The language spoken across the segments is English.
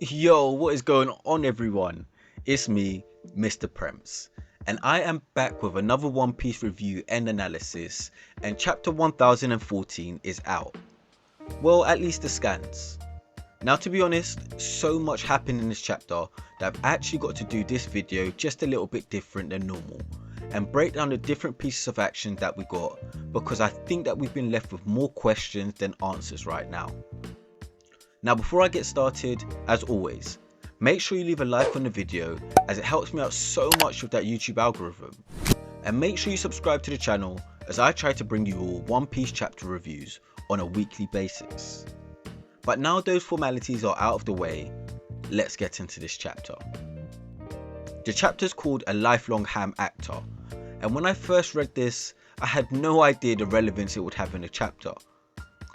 Yo, what is going on, everyone? It's me, Mr. Premps, and I am back with another One Piece review and analysis, and chapter 1014 is out. Well, at least the scans. Now, to be honest, so much happened in this chapter that I've actually got to do this video just a little bit different than normal, and break down the different pieces of action that we got, because I think that we've been left with more questions than answers right now. Now, before I get started, as always, make sure you leave a like on the video as it helps me out so much with that YouTube algorithm. And make sure you subscribe to the channel as I try to bring you all One Piece chapter reviews on a weekly basis. But now those formalities are out of the way, let's get into this chapter. The chapter is called A Lifelong Ham Actor, and when I first read this, I had no idea the relevance it would have in the chapter.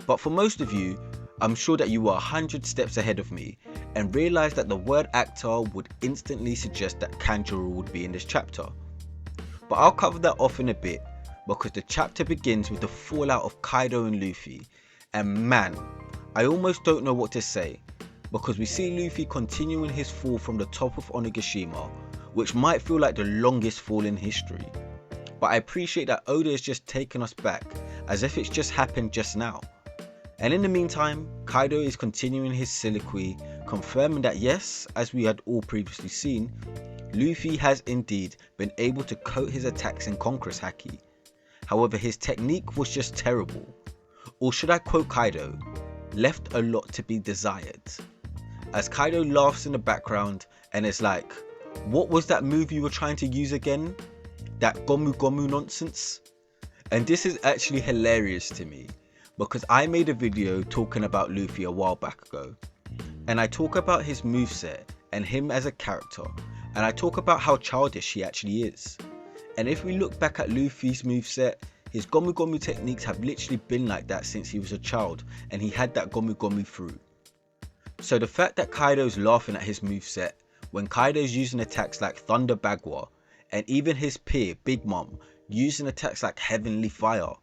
But for most of you, I'm sure that you were 100 steps ahead of me and realised that the word actor would instantly suggest that Kanjuro would be in this chapter. But I'll cover that off in a bit, because the chapter begins with the fallout of Kaido and Luffy, and man, I almost don't know what to say, because we see Luffy continuing his fall from the top of Onigashima, which might feel like the longest fall in history. But I appreciate that Oda has just taken us back as if it's just happened just now. And in the meantime, Kaido is continuing his soliloquy, confirming that yes, as we had all previously seen, Luffy has indeed been able to coat his attacks in Conqueror's Haki. However, his technique was just terrible. Or should I quote Kaido, left a lot to be desired. As Kaido laughs in the background and is like, what was that move you were trying to use again? That Gomu Gomu nonsense? And this is actually hilarious to me, because I made a video talking about Luffy a while back ago, and I talk about his moveset and him as a character, and I talk about how childish he actually is. And if we look back at Luffy's moveset, his Gomu Gomu techniques have literally been like that since he was a child, and he had that Gomu Gomu through. So the fact that Kaido's laughing at his moveset when Kaido's using attacks like Thunder Bagua, and even his peer Big Mom using attacks like Heavenly Fire,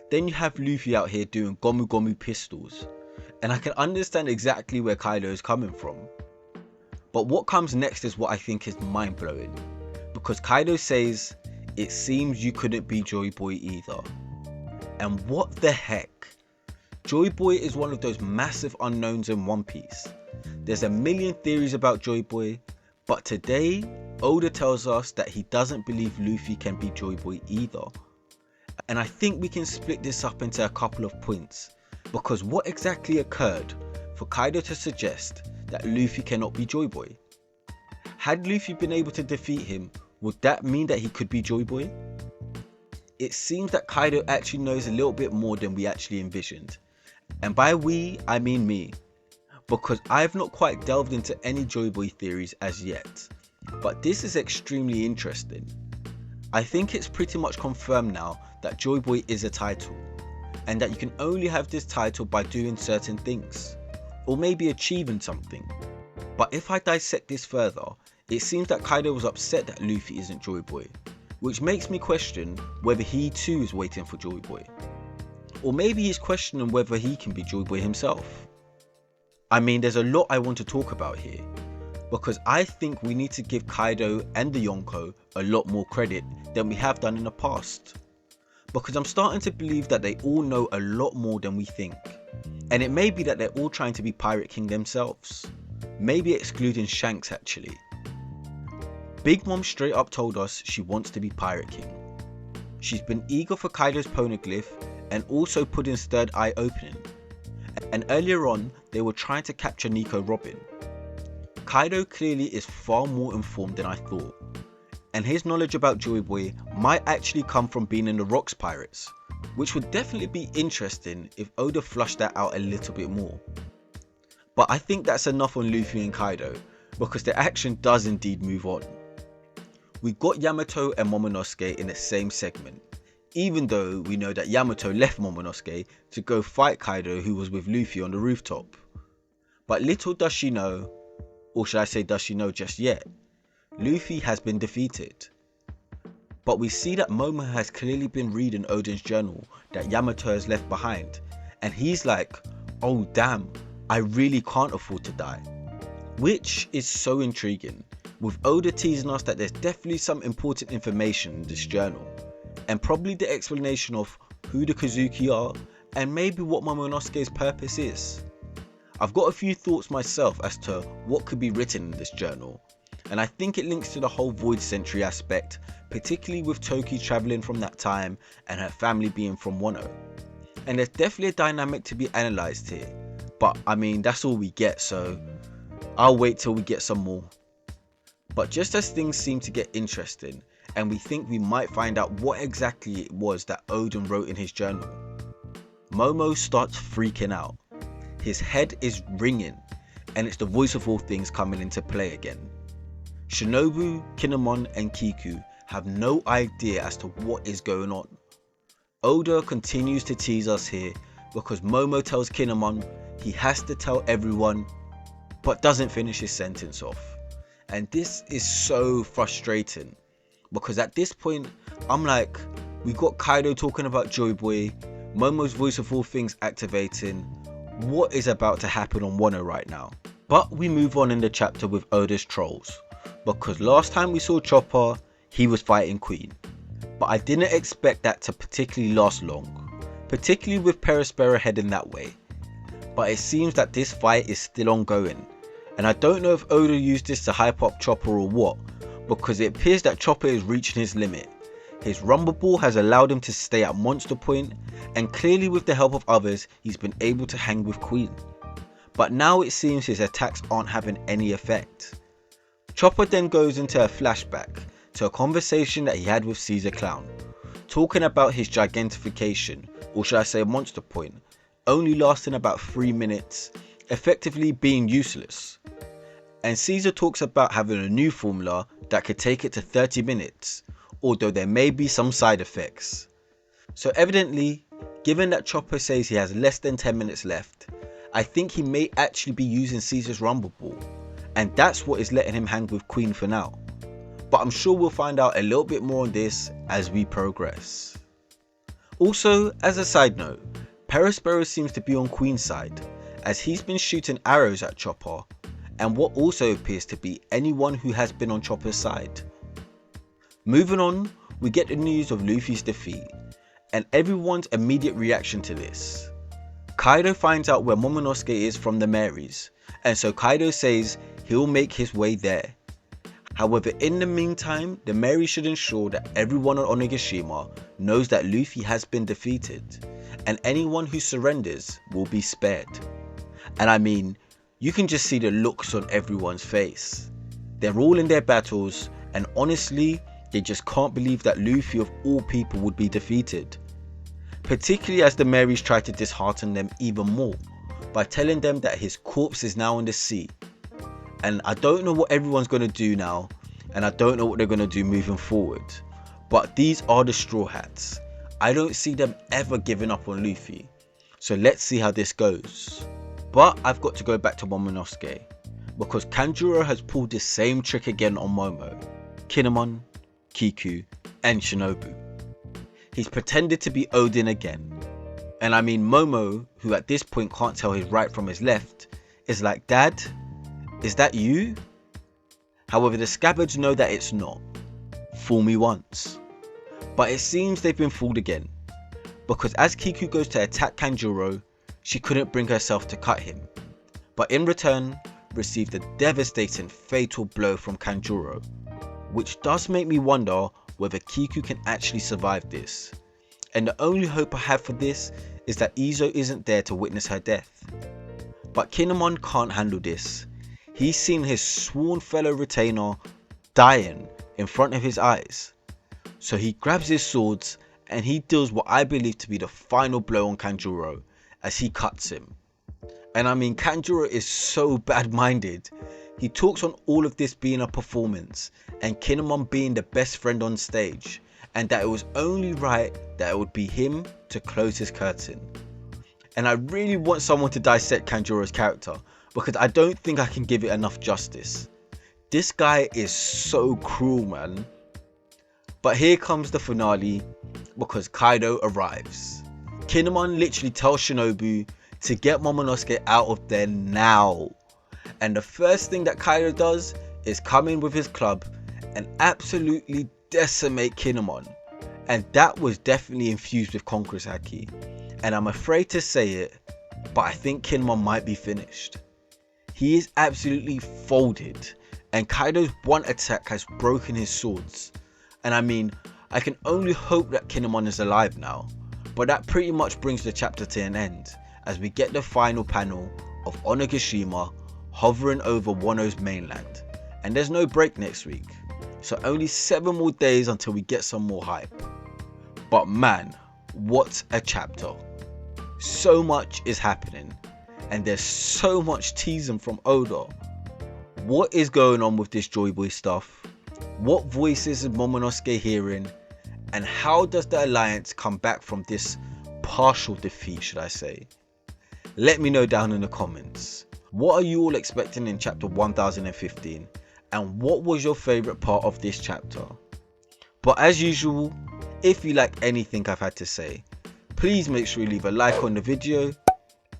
then you have Luffy out here doing Gomu Gomu pistols, and I can understand exactly where Kaido is coming from. But what comes next is what I think is mind blowing, because Kaido says, it seems you couldn't be Joy Boy either. And what the heck? Joy Boy is one of those massive unknowns in One Piece. There's a million theories about Joy Boy, but today Oda tells us that he doesn't believe Luffy can be Joy Boy either. And I think we can split this up into a couple of points, because what exactly occurred for Kaido to suggest that Luffy cannot be Joy Boy? Had Luffy been able to defeat him, would that mean that he could be Joy Boy? It seems that Kaido actually knows a little bit more than we actually envisioned. And by we, I mean me, because I've not quite delved into any Joy Boy theories as yet. But this is extremely interesting. I think it's pretty much confirmed now that Joy Boy is a title, and that you can only have this title by doing certain things, or maybe achieving something. But if I dissect this further, it seems that Kaido was upset that Luffy isn't Joy Boy, which makes me question whether he too is waiting for Joy Boy. Or maybe he's questioning whether he can be Joy Boy himself. I mean, there's a lot I want to talk about here, because I think we need to give Kaido and the Yonko a lot more credit than we have done in the past. Because I'm starting to believe that they all know a lot more than we think. And it may be that they're all trying to be Pirate King themselves. Maybe excluding Shanks actually. Big Mom straight up told us she wants to be Pirate King. She's been eager for Kaido's poneglyph and also Puddin's third eye opening. And earlier on, they were trying to capture Nico Robin. Kaido clearly is far more informed than I thought, and his knowledge about Joy Boy might actually come from being in the Rocks Pirates, which would definitely be interesting if Oda flushed that out a little bit more. But I think that's enough on Luffy and Kaido, because the action does indeed move on. We got Yamato and Momonosuke in the same segment, even though we know that Yamato left Momonosuke to go fight Kaido, who was with Luffy on the rooftop. But little does she know, or should I say does she know just yet, Luffy has been defeated. But we see that Momo has clearly been reading Oden's journal that Yamato has left behind, and he's like, oh damn, I really can't afford to die. which is so intriguing, with Oda teasing us that there's definitely some important information in this journal, and probably the explanation of who the Kozuki are and maybe what Momonosuke's purpose is. I've got a few thoughts myself as to what could be written in this journal, and I think it links to the whole Void Century aspect, particularly with Toki travelling from that time and her family being from Wano. And there's definitely a dynamic to be analysed here, but I mean that's all we get, so I'll wait till we get some more. But just as things seem to get interesting and we think we might find out what exactly it was that Oden wrote in his journal, Momo starts freaking out. His head is ringing and it's the voice of all things coming into play again. Shinobu, Kinemon and Kiku have no idea as to what is going on. Oda continues to tease us here because Momo tells Kinemon he has to tell everyone, but doesn't finish his sentence off. And this is so frustrating because at this point I'm like, we got Kaido talking about Joy Boy, Momo's voice of all things activating. What is about to happen on Wano right now? But we move on in the chapter with Oda's trolls, because last time we saw Chopper, he was fighting Queen. But I didn't expect that to particularly last long, particularly with Perospero heading that way. But it seems that this fight is still ongoing, and I don't know if Oda used this to hype up Chopper or what, because it appears that Chopper is reaching his limit. His Rumble Ball has allowed him to stay at Monster Point, and clearly with the help of others he's been able to hang with Queen. But now it seems his attacks aren't having any effect. Chopper then goes into a flashback to a conversation that he had with Caesar Clown, talking about his gigantification, or should I say Monster Point, only lasting about 3 minutes, effectively being useless. And Caesar talks about having a new formula that could take it to 30 minutes, although there may be some side effects. So evidently, given that Chopper says he has less than 10 minutes left, I think he may actually be using Caesar's Rumble Ball, and that's what is letting him hang with Queen for now. But I'm sure we'll find out a little bit more on this as we progress. Also, as a side note, Perospero seems to be on Queen's side, as he's been shooting arrows at Chopper, and what also appears to be anyone who has been on Chopper's side. Moving on, we get the news of Luffy's defeat, and everyone's immediate reaction to this. Kaido finds out where Momonosuke is from the Marys, and so Kaido says he'll make his way there. However, in the meantime, the Marys should ensure that everyone on Onigashima knows that Luffy has been defeated, and anyone who surrenders will be spared. And I mean, you can just see the looks on everyone's face. They're all in their battles, and honestly, they just can't believe that Luffy of all people would be defeated. Particularly as the Marys try to dishearten them even more by telling them that his corpse is now in the sea. And I don't know what everyone's going to do now, and I don't know what they're going to do moving forward. But these are the Straw Hats. I don't see them ever giving up on Luffy. So let's see how this goes. But I've got to go back to Momonosuke, because Kanjuro has pulled the same trick again on Momo, Kinemon, Kiku and Shinobu. He's pretended to be Oden again. And I mean Momo, who at this point can't tell his right from his left, is like, "Dad, is that you?" However, the Scabbards know that it's not. Fool me once. But it seems they've been fooled again, because as Kiku goes to attack Kanjuro, she couldn't bring herself to cut him, but in return received a devastating fatal blow from Kanjuro, which does make me wonder whether Kiku can actually survive this. And the only hope I have for this is that Izo isn't there to witness her death. But Kinemon can't handle this. He's seen his sworn fellow retainer dying in front of his eyes. So he grabs his swords and he deals what I believe to be the final blow on Kanjuro as he cuts him. And I mean, Kanjuro is so bad-minded. He talks on all of this being a performance and Kinemon being the best friend on stage, and that it was only right that it would be him to close his curtain. And I really want someone to dissect Kanjuro's character, because I don't think I can give it enough justice. This guy is so cruel, man. But here comes the finale, because Kaido arrives. Kinemon literally tells Shinobu to get Momonosuke out of there now. And the first thing that Kaido does is come in with his club and absolutely decimate Kinemon. And that was definitely infused with Conqueror's Haki. And I'm afraid to say it, but I think Kinemon might be finished. He is absolutely folded, and Kaido's one attack has broken his swords. And I mean, I can only hope that Kinemon is alive now, but that pretty much brings the chapter to an end, as we get the final panel of Onigashima hovering over Wano's mainland. And there's no break next week, so only 7 more days until we get some more hype. But man, what a chapter. So much is happening, and there's so much teasing from Oda. What is going on with this Joy Boy stuff? What voices is Momonosuke hearing? And how does the Alliance come back from this partial defeat, should I say? Let me know down in the comments. What are you all expecting in chapter 1015? And what was your favourite part of this chapter? But as usual, if you like anything I've had to say, please make sure you leave a like on the video.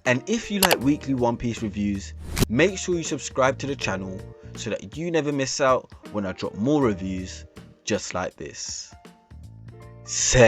And if you like weekly One Piece reviews, make sure you subscribe to the channel so that you never miss out when I drop more reviews just like this. Safe.